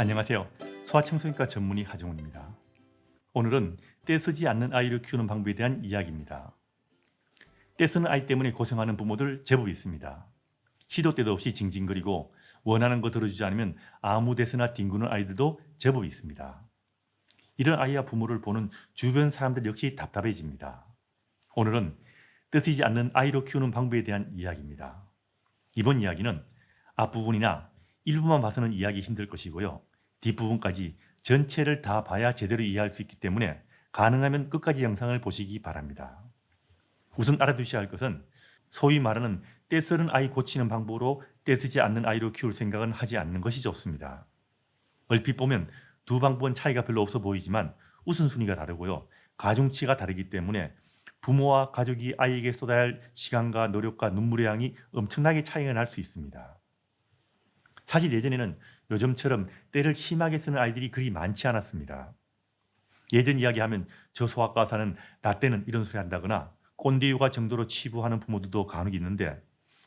안녕하세요. 소아청소년과 전문의 하정훈입니다. 오늘은 떼쓰지 않는 아이를 키우는 방법에 대한 이야기입니다. 떼쓰는 아이 때문에 고생하는 부모들 제법 있습니다. 시도 때도 없이 징징거리고 원하는 거 들어주지 않으면 아무 데서나 뒹구는 아이들도 제법 있습니다. 이런 아이와 부모를 보는 주변 사람들 역시 답답해집니다. 오늘은 떼쓰지 않는 아이로 키우는 방법에 대한 이야기입니다. 이번 이야기는 앞부분이나 일부만 봐서는 이해하기 힘들 것이고요. 뒷부분까지 전체를 다 봐야 제대로 이해할 수 있기 때문에 가능하면 끝까지 영상을 보시기 바랍니다. 우선 알아두셔야 할 것은 소위 말하는 떼쓰는 아이 고치는 방법으로 떼쓰지 않는 아이로 키울 생각은 하지 않는 것이 좋습니다. 얼핏 보면 두 방법은 차이가 별로 없어 보이지만 우선순위가 다르고요. 가중치가 다르기 때문에 부모와 가족이 아이에게 쏟아야 할 시간과 노력과 눈물의 양이 엄청나게 차이가 날 수 있습니다. 사실 예전에는 요즘처럼 떼를 심하게 쓰는 아이들이 그리 많지 않았습니다. 예전 이야기하면 저 소아과 사는 라떼는 이런 소리 한다거나 꼰대육아 정도로 치부하는 부모들도 간혹 있는데,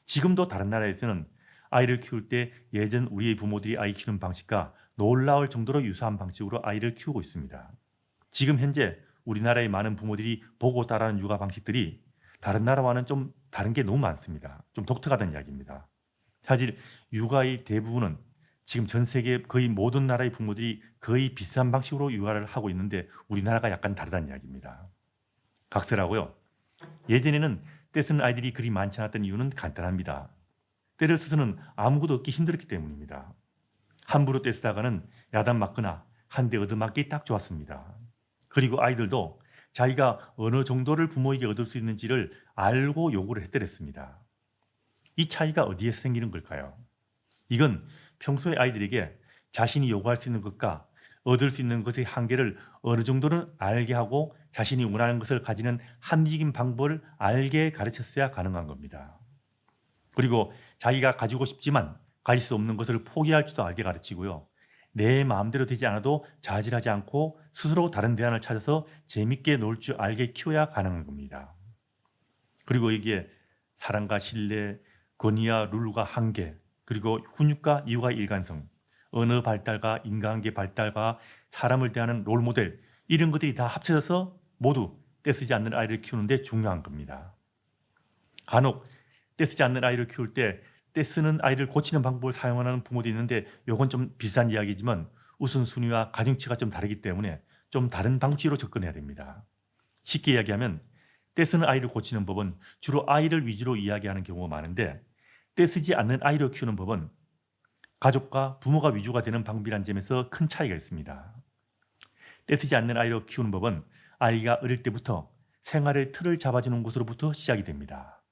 지금도 다른 나라에서는 아이를 키울 때 예전 우리의 부모들이 아이 키우는 방식과 놀라울 정도로 유사한 방식으로 아이를 키우고 있습니다. 지금 현재 우리나라의 많은 부모들이 보고 따라하는 육아 방식들이 다른 나라와는 좀 다른 게 너무 많습니다. 좀 독특하다는 이야기입니다. 사실 육아의 대부분은 지금 전 세계 거의 모든 나라의 부모들이 거의 비슷한 방식으로 육아를 하고 있는데 우리나라가 약간 다르다는 이야기입니다. 각설하고요. 예전에는 떼쓰는 아이들이 그리 많지 않았던 이유는 간단합니다. 떼를 스스는 아무것도 얻기 힘들었기 때문입니다. 함부로 떼쓰다가는 야단 맞거나 한 대 얻어맞기 딱 좋았습니다. 그리고 아이들도 자기가 어느 정도를 부모에게 얻을 수 있는지를 알고 요구를 했더랬습니다. 이 차이가 어디에서 생기는 걸까요? 이건 평소에 아이들에게 자신이 요구할 수 있는 것과 얻을 수 있는 것의 한계를 어느 정도는 알게 하고 자신이 원하는 것을 가지는 합리적인 방법을 알게 가르쳤어야 가능한 겁니다. 그리고 자기가 가지고 싶지만 가질 수 없는 것을 포기할 줄도 알게 가르치고요. 내 마음대로 되지 않아도 자질하지 않고 스스로 다른 대안을 찾아서 재밌게 놀 줄 알게 키워야 가능한 겁니다. 그리고 여기에 사랑과 신뢰, 권위와 룰과 한계, 그리고 훈육과 이유가 일관성, 언어 발달과 인간관계 발달과 사람을 대하는 롤모델, 이런 것들이 다 합쳐져서 모두 떼쓰지 않는 아이를 키우는데 중요한 겁니다. 간혹 떼쓰지 않는 아이를 키울 때 떼쓰는 아이를 고치는 방법을 사용하는 부모도 있는데, 이건 좀 비싼 이야기지만 우선순위와 가중치가 좀 다르기 때문에 좀 다른 방식으로 접근해야 됩니다. 쉽게 이야기하면 떼쓰는 아이를 고치는 법은 주로 아이를 위주로 이야기하는 경우가 많은데, 떼쓰지 않는 아이를 키우는 법은 가족과 부모가 위주가 되는 방법이라는 점에서 큰 차이가 있습니다. 떼쓰지 않는 아이를 키우는 법은 아이가 어릴 때부터 생활의 틀을 잡아주는 것으로부터 시작이 됩니다.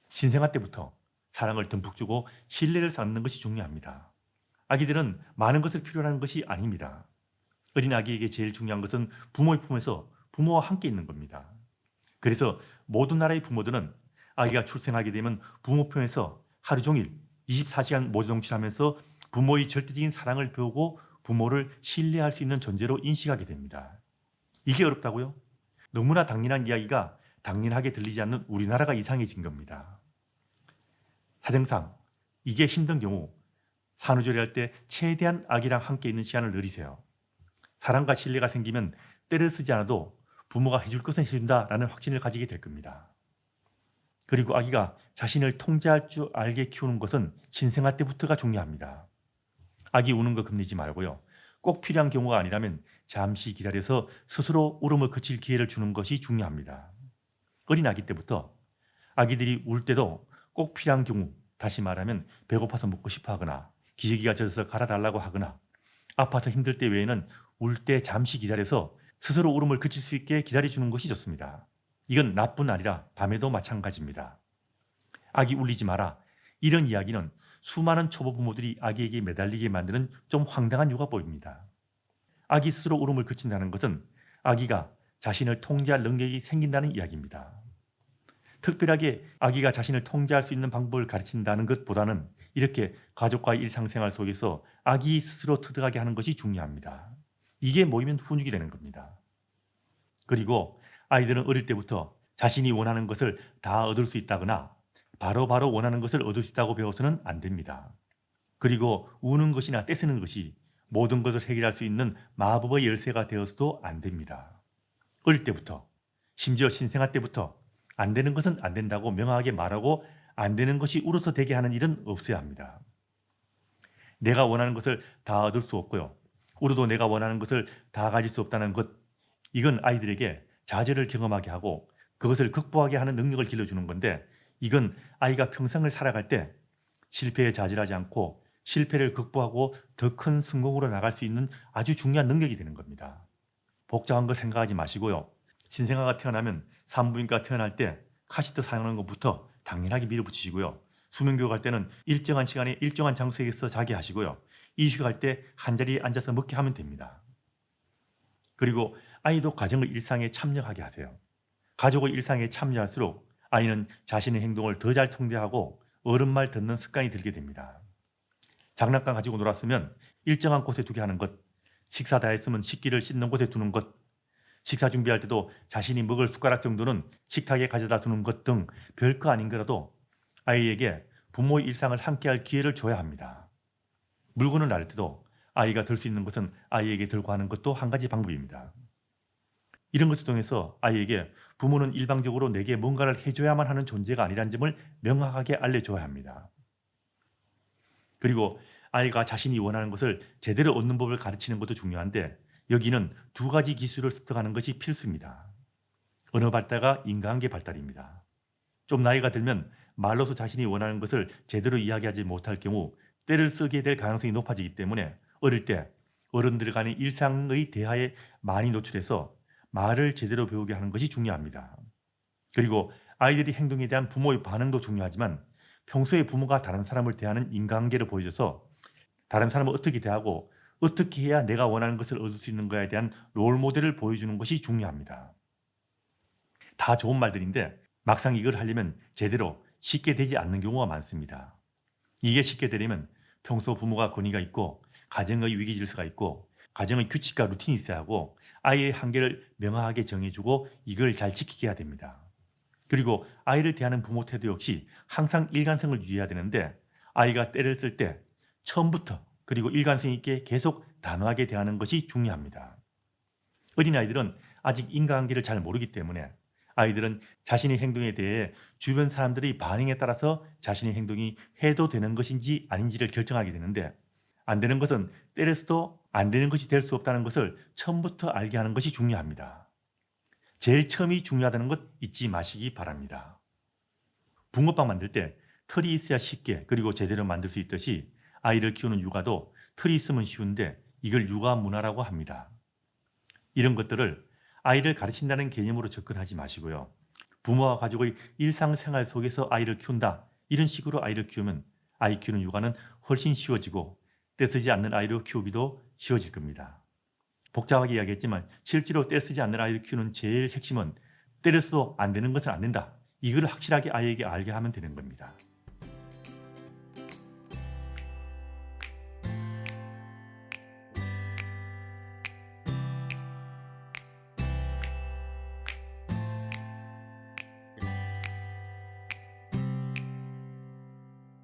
신생아 때부터 사랑을 듬뿍 주고 신뢰를 쌓는 것이 중요합니다. 아기들은 많은 것을 필요로 하는 것이 아닙니다. 어린 아기에게 제일 중요한 것은 부모의 품에서 부모와 함께 있는 겁니다. 그래서 모든 나라의 부모들은 아기가 출생하게 되면 부모 편에서 하루 종일 24시간 모정실하면서 부모의 절대적인 사랑을 배우고 부모를 신뢰할 수 있는 존재로 인식하게 됩니다. 이게 어렵다고요? 너무나 당연한 이야기가 당연하게 들리지 않는 우리나라가 이상해진 겁니다. 사정상 이게 힘든 경우 산후조리 할 때 최대한 아기랑 함께 있는 시간을 늘리세요. 사랑과 신뢰가 생기면 때를 쓰지 않아도 부모가 해줄 것은 해준다라는 확신을 가지게 될 겁니다. 그리고 아기가 자신을 통제할 줄 알게 키우는 것은 신생아 때부터가 중요합니다. 아기 우는 거 겁내지 말고요. 꼭 필요한 경우가 아니라면 잠시 기다려서 스스로 울음을 그칠 기회를 주는 것이 중요합니다. 어린 아기 때부터 아기들이 울 때도 꼭 필요한 경우, 다시 말하면 배고파서 먹고 싶어 하거나 기저귀가 젖어서 갈아달라고 하거나 아파서 힘들 때 외에는 울 때 잠시 기다려서 스스로 울음을 그칠 수 있게 기다려주는 것이 좋습니다. 이건 나뿐 아니라 밤에도 마찬가지입니다. 아기 울리지 마라, 이런 이야기는 수많은 초보 부모들이 아기에게 매달리게 만드는 좀 황당한 육아법입니다. 아기 스스로 울음을 그친다는 것은 아기가 자신을 통제할 능력이 생긴다는 이야기입니다. 특별하게 아기가 자신을 통제할 수 있는 방법을 가르친다는 것보다는 이렇게 가족과의 일상생활 속에서 아기 스스로 터득하게 하는 것이 중요합니다. 이게 모이면 훈육이 되는 겁니다. 그리고 아이들은 어릴 때부터 자신이 원하는 것을 다 얻을 수 있다거나 바로바로 원하는 것을 얻을 수 있다고 배워서는 안 됩니다. 그리고 우는 것이나 떼쓰는 것이 모든 것을 해결할 수 있는 마법의 열쇠가 되어서도 안 됩니다. 어릴 때부터, 심지어 신생아 때부터 안 되는 것은 안 된다고 명확하게 말하고 안 되는 것이 울어서 되게 하는 일은 없어야 합니다. 내가 원하는 것을 다 얻을 수 없고요. 울어도 내가 원하는 것을 다 가질 수 없다는 것, 이건 아이들에게 좌절을 경험하게 하고 그것을 극복하게 하는 능력을 길러주는 건데, 이건 아이가 평생을 살아갈 때 실패에 좌절하지 않고 실패를 극복하고 더 큰 성공으로 나갈 수 있는 아주 중요한 능력이 되는 겁니다. 복잡한 거 생각하지 마시고요. 신생아가 태어나면 산부인과 태어날 때 카시트 사용하는 것부터 당연하게 밀어붙이시고요. 수면교육할 때는 일정한 시간에 일정한 장소에서 자게 하시고요. 이식할 때 한자리에 앉아서 먹게 하면 됩니다. 그리고 아이도 가정의 일상에 참여하게 하세요. 가족의 일상에 참여할수록 아이는 자신의 행동을 더 잘 통제하고 어른 말 듣는 습관이 들게 됩니다. 장난감 가지고 놀았으면 일정한 곳에 두게 하는 것, 식사 다 했으면 식기를 씻는 곳에 두는 것, 식사 준비할 때도 자신이 먹을 숟가락 정도는 식탁에 가져다 두는 것 등 별거 아닌 거라도 아이에게 부모의 일상을 함께할 기회를 줘야 합니다. 물건을 나를 때도 아이가 들 수 있는 것은 아이에게 들고 하는 것도 한 가지 방법입니다. 이런 것을 통해서 아이에게 부모는 일방적으로 내게 뭔가를 해줘야만 하는 존재가 아니라는 점을 명확하게 알려줘야 합니다. 그리고 아이가 자신이 원하는 것을 제대로 얻는 법을 가르치는 것도 중요한데, 여기는 두 가지 기술을 습득하는 것이 필수입니다. 언어 발달과 인간관계 발달입니다. 좀 나이가 들면 말로서 자신이 원하는 것을 제대로 이야기하지 못할 경우 떼를 쓰게 될 가능성이 높아지기 때문에 어릴 때 어른들 간의 일상의 대화에 많이 노출해서 말을 제대로 배우게 하는 것이 중요합니다. 그리고 아이들이 행동에 대한 부모의 반응도 중요하지만 평소에 부모가 다른 사람을 대하는 인간관계를 보여줘서 다른 사람을 어떻게 대하고 어떻게 해야 내가 원하는 것을 얻을 수 있는 것에 대한 롤모델을 보여주는 것이 중요합니다. 다 좋은 말들인데 막상 이걸 하려면 제대로 쉽게 되지 않는 경우가 많습니다. 이게 쉽게 되려면 평소 부모가 권위가 있고 가정의 위기 질서가 있고 가정의 규칙과 루틴이 있어야 하고 아이의 한계를 명확하게 정해주고 이걸 잘 지키게 해야 됩니다. 그리고 아이를 대하는 부모 태도 역시 항상 일관성을 유지해야 되는데, 아이가 때를 쓸 때 처음부터 그리고 일관성 있게 계속 단호하게 대하는 것이 중요합니다. 어린아이들은 아직 인간관계를 잘 모르기 때문에 아이들은 자신의 행동에 대해 주변 사람들의 반응에 따라서 자신의 행동이 해도 되는 것인지 아닌지를 결정하게 되는데, 안 되는 것은 때려서도 안 되는 것이 될 수 없다는 것을 처음부터 알게 하는 것이 중요합니다. 제일 처음이 중요하다는 것 잊지 마시기 바랍니다. 붕어빵 만들 때 틀이 있어야 쉽게 그리고 제대로 만들 수 있듯이 아이를 키우는 육아도 틀이 있으면 쉬운데 이걸 육아 문화라고 합니다. 이런 것들을 아이를 가르친다는 개념으로 접근하지 마시고요. 부모와 가족의 일상생활 속에서 아이를 키운다, 이런 식으로 아이를 키우면 아이 키우는 육아는 훨씬 쉬워지고 떼쓰지 않는 아이를 키우기도 쉬워질 겁니다. 복잡하게 이야기했지만 실제로 떼쓰지 않는 아이를 키우는 제일 핵심은 때려서도 안 되는 것은 안 된다, 이걸 확실하게 아이에게 알게 하면 되는 겁니다.